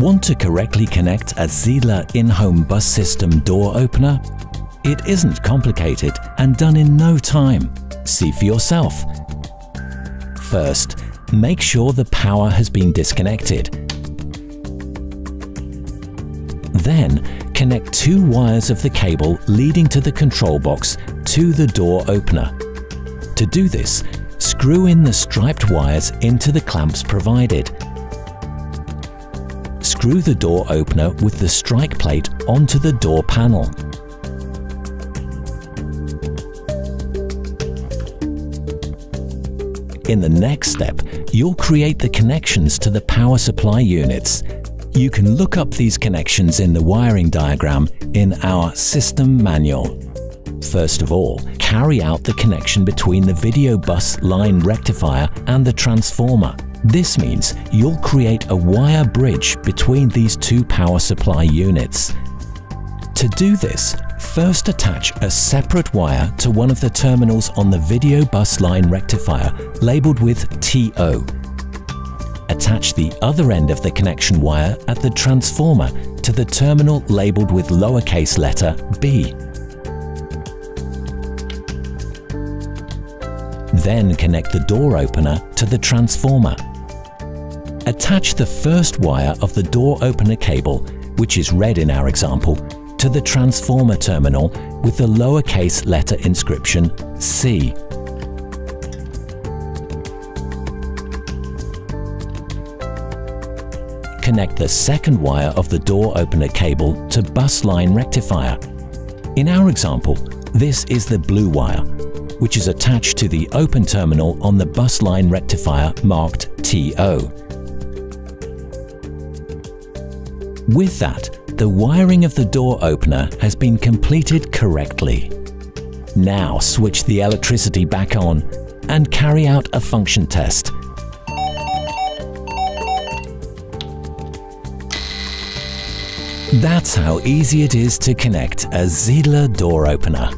Want to correctly connect a Zeidler in-home bus system door opener? It isn't complicated and done in no time. See for yourself. First, make sure the power has been disconnected. Then, connect 2 wires of the cable leading to the control box to the door opener. To do this, screw in the striped wires into the clamps provided. Screw the door opener with the strike plate onto the door panel. In the next step, you'll create the connections to the power supply units. You can look up these connections in the wiring diagram in our system manual. First of all, carry out the connection between the video bus line rectifier and the transformer. This means you'll create a wire bridge between these 2 power supply units. To do this, first attach a separate wire to one of the terminals on the video bus line rectifier labeled with TO. Attach the other end of the connection wire at the transformer to the terminal labeled with lowercase letter B. Then connect the door opener to the transformer. Attach the first wire of the door opener cable, which is red in our example, to the transformer terminal with the lowercase letter inscription C. Connect the second wire of the door opener cable to bus line rectifier. In our example, this is the blue wire, which is attached to the open terminal on the bus line rectifier marked TO. With that, the wiring of the door opener has been completed correctly. Now switch the electricity back on and carry out a function test. That's how easy it is to connect a Zeidler door opener.